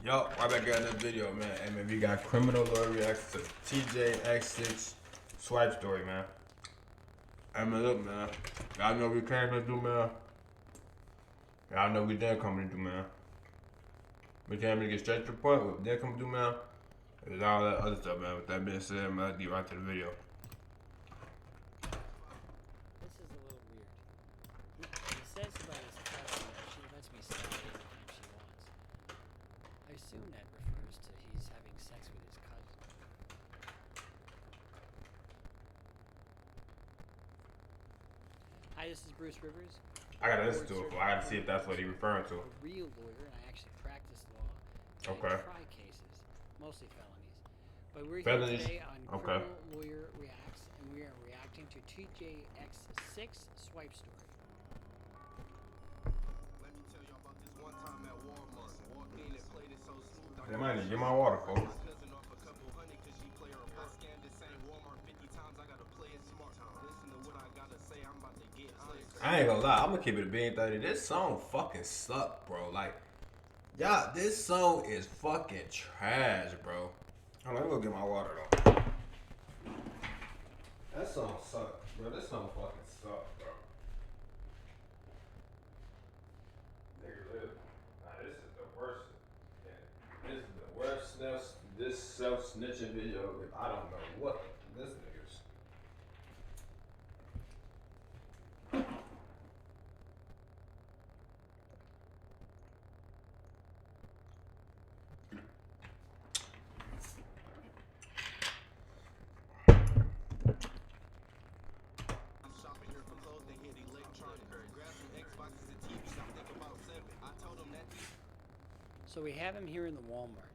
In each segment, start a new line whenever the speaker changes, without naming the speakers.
Yo, right back at that video, man. Hey, man, we got criminal lawyer reacts to Teejayx6 swipe story, man. Hey, man, look, man. Y'all know what we came to do, man. Y'all know what we didn't come to do, man. We came to get straight to the point. What we didn't come to do, man, is all that other stuff, man. With that being said, man, let's get right to the video.
This is a little weird. He says about his cousin that she lets me slide anytime she wants. I assume that refers to he's having sex with his cousin. Hi, this is Bruce Rivers.
I gotta listen to it, but I gotta see if that's what he's referring to.
A real lawyer, and I actually practice law.
Okay.
I try cases, mostly felonies. But we're
Felonies?
here today on
Okay.
Criminal Lawyer Reacts, and we are reacting to Teejayx6 swipe story.
Let me tell y'all about this one time at Walmart. Walked in and played it so smooth.
Hey, man, get my water, folks.
My cousin off a couple hundred cause she play her part. I scanned this same Walmart 50 times. I gotta play it smart. Listen to what I gotta say. I'm about to get honest.
I ain't gonna lie, I'm gonna keep it a bean 30. This song fucking suck, bro. Like, y'all, this song is fucking trash, bro. Hold on, let me go get my water though. That song suck, bro. This song fucking suck, bro. Nigga, live. Nah, this is the worst. Yeah, this is the worst this self-snitching video. I don't know what this nigga's.
I'm shopping here for clothes. They hit electronic. Grab some Xboxes and TVs. I'm thinking about 7. I told them that.
So we have him here in the Walmart,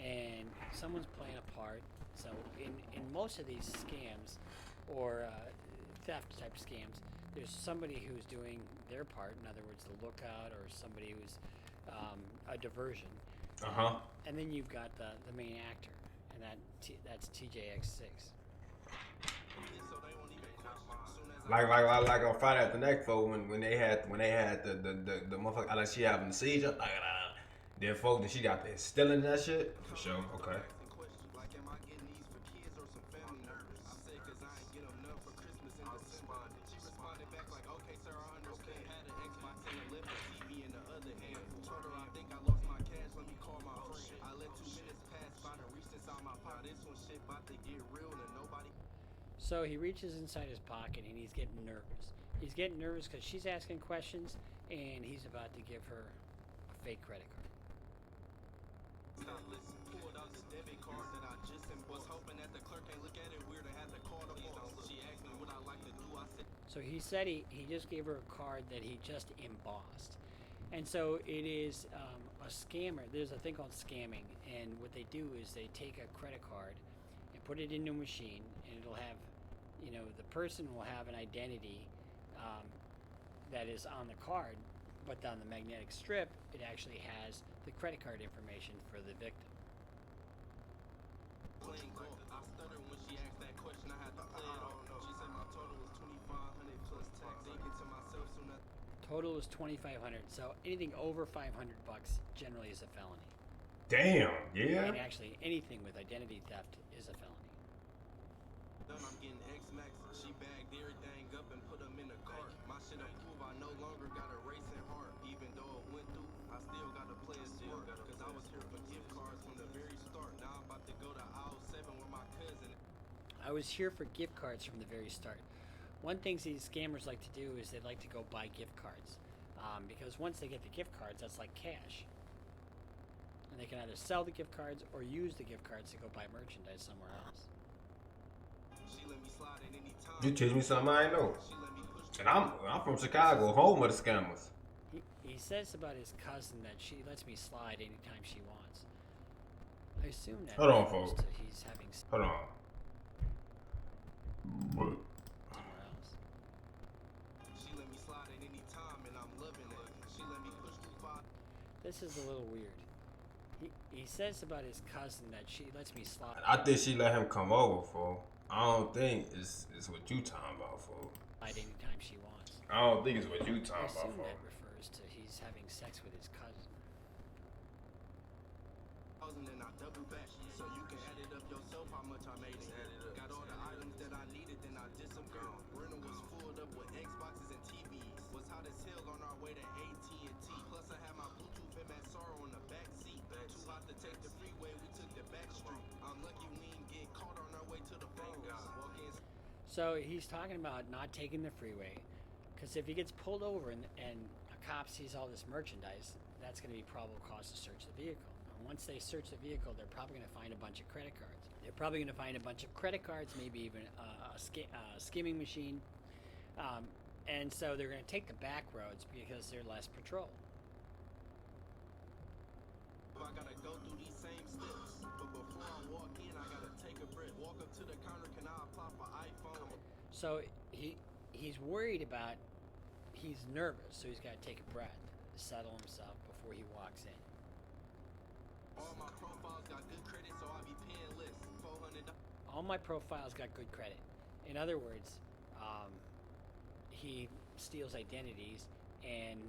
and someone's playing a part. So in most of these scams or theft type scams, there's somebody who's doing their part. In other words, the lookout or somebody who's a diversion. And then you've got the main actor, and that's Teejayx6.
Like on Friday at the next folk when they had the motherfucker like she having the seizure. Then folk that she got the stealing that shit for sure. Okay.
Like, am I getting these for kids or some family nervous? I said, cause I ain't get them none for Christmas in December. She responded back like, okay, sir, I understand. Had an Xbox in the left and TV in the other hand. Told her I think I lost my cash, let me call my friend. I let 2 minutes pass by to reach inside my pocket. This one shit about to get real and nobody.
So he reaches inside his pocket and he's getting nervous. He's getting nervous because she's asking questions and he's about to give her a fake credit card.
Listen, pulled out the debit card that I just was hoping that the clerk ain't look at it weird. I had the card up. She asked me what I like to do. I said.
So he said he just gave her a card that he just embossed. And so it is a scammer. There's a thing called scamming. And what they do is they take a credit card and put it into a machine. And it'll have, you know, the person will have an identity that is on the card. But on the magnetic strip, it actually has the credit card information for the victim.
Playing golf. I stuttered when she asked that question. I had to play it off. She said my total was $2,500 plus tax. Thinking to myself soon as.
Total is $2,500. So anything over $500 generally is a felony.
Damn. Yeah.
And actually, anything with identity theft is a felony.
Done, I'm getting X-Max. She bagged everything up and put them in the cart. My shit approved. I no longer got a racing heart. Even though it went through, I still got to play it smart. Cause I was here for gift cards from the very start. Now I'm about to go to aisle 7 with my cousin.
I was here for gift cards from the very start. One thing these scammers like to do is they like to go buy gift cards. Because once they get the gift cards, that's like cash. And they can either sell the gift cards or use the gift cards to go buy merchandise somewhere else.
She let me slide at any time.
You teach me something I ain't know.
She let me push.
And I'm from Chicago, home of the scammers.
He says about his cousin that she lets me slide anytime she wants. I assume that
Hold on,
refers
folks.
to he's having sex
Hold on.
somewhere else.
She let me slide at any time and I'm loving it. She let me push through 5.
This is a little weird. He says about his cousin that she lets me slide.
I think she let him come over, fool. I don't think it's what you talking about, fool.
Anytime she wants.
I don't think it's what you
I
talking about,
assume
fool.
that refers to he's having sex with his cousin.
double back. So you can add it up yourself how much I made it. Got all the items that I needed, then I disappeared. Rental was filled up with Xboxes and TVs. Was hot as hell on our way to AT&T. Plus I had my Bluetooth MSR on the back seat. Too hot to take the freeway, we took the back street. I'm lucky we ain't get caught on our way to the phone. Walk in.
So he's talking about not taking the freeway, because if he gets pulled over and a cop sees all this merchandise, that's going to be probable cause to search the vehicle. And once they search the vehicle, they're probably going to find a bunch of credit cards. They're probably going to find a bunch of credit cards, maybe even a skimming machine. And so they're going to take the back roads because they're less patrol.
I gotta go through these same steps, but before I walk in, I gotta take a breath. Walk up to the counter, can I apply for iPhone?
So he's worried about, he's nervous, so he's got to take a breath to settle himself before he walks in.
All my profiles got good credit, so I be paying less. $400.
All my profiles got good credit. In other words, he steals identities, and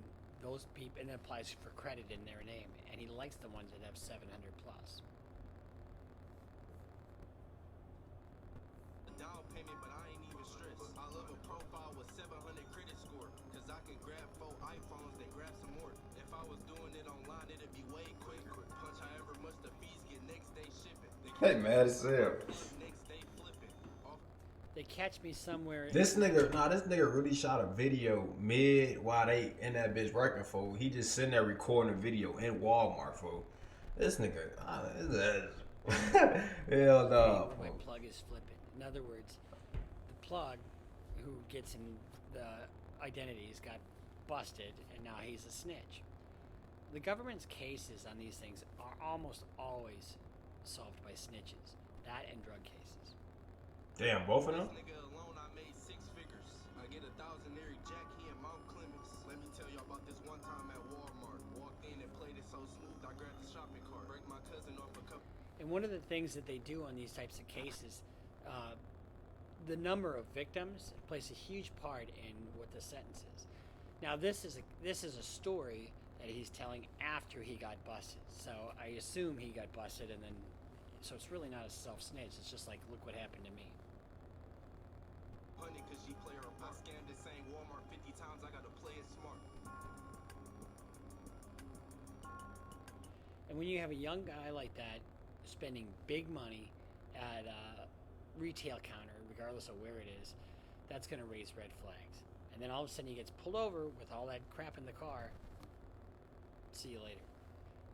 those people, and then applies for credit in their name, and he likes the ones that have 700 plus.
Down payment, but I ain't even stressed. I love a profile with 700 credit score, cause I can grab 4 iPhones, then grab some more. If I was doing it online, it'd be way quicker. Punch however much the fees get next day shipping.
Hey, mad as hell.
Next day flipping.
They catch me somewhere.
This nigga really shot a video mid while they in that bitch working, for. He just sitting there recording a video in Walmart, for. This nigga, hell no.
My plug is flipping. In other words, the plug who gets him the identities got busted, and now he's a snitch. The government's cases on these things are almost always solved by snitches. That and drug cases.
Damn, both of them?
This nigga alone, I made 6 figures. I get 1,000 every Jack, he in Mount Clemens. Let me tell y'all about this one time at Walmart. Walked in and played it so smooth, I grabbed the shopping cart. Break my cousin off a couple.
And one of the things that they do on these types of cases, the number of victims plays a huge part in what the sentence is. Now, this is a story that he's telling after he got busted. So I assume he got busted, and then, so it's really not a self-snitch. It's just like, look what happened to me.
Honey, cause she play her. I scammed this same Walmart 50 times, I gotta play it smart.
And when you have a young guy like that spending big money at a retail counter, regardless of where it is, that's going to raise red flags. And then all of a sudden he gets pulled over with all that crap in the car. See you later.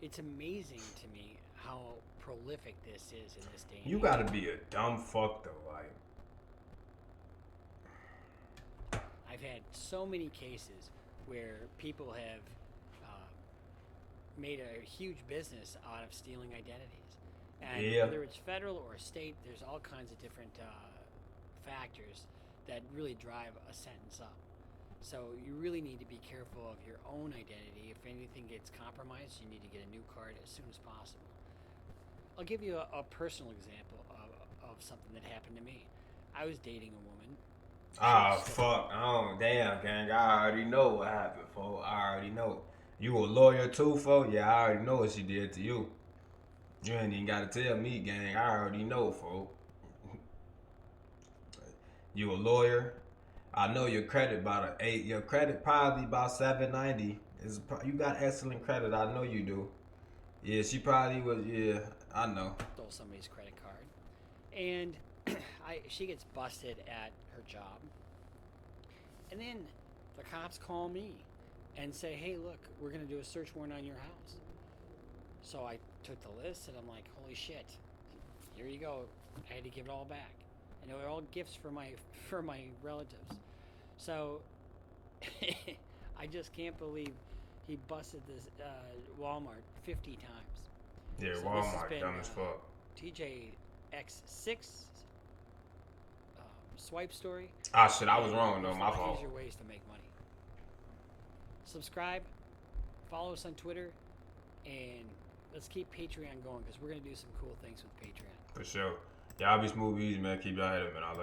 It's amazing to me how prolific this is in this day and
You
age.
gotta be a dumb fuck, though, like.
I've had so many cases where people have made a huge business out of stealing identities. And
Yeah.
whether it's federal or state, there's all kinds of different factors that really drive a sentence up. So you really need to be careful of your own identity. If anything gets compromised, you need to get a new card as soon as possible. I'll give you a personal example of something that happened to me. I was dating a woman.
Ah, fuck. Oh, damn, gang. I already know what happened, fo. I already know. You a lawyer, too, fo? Yeah, I already know what she did to you. You ain't even gotta tell me, gang. I already know, fo. You a lawyer? I know your credit about an 8. Your credit probably about 790. You got excellent credit. I know you do. Yeah, she probably was. Yeah, I know.
Stole somebody's credit card, and she gets busted at her job, and then the cops call me and say, "Hey, look, we're gonna do a search warrant on your house." So I took the list, and I'm like, "Holy shit! Here you go." I had to give it all back, and they were all gifts for my relatives. So I just can't believe he busted this Walmart 50 times.
Yeah,
So
Walmart dumb as fuck.
Teejayx6 swipe story.
Ah, shit, I was wrong, though.
There's a
My
lot
fault.
easier ways to make money. Subscribe, follow us on Twitter, and let's keep Patreon going, because we're going to do some cool things with Patreon.
For sure. Y'all be smooth, easy, man. Keep y'all head up, man. I love you.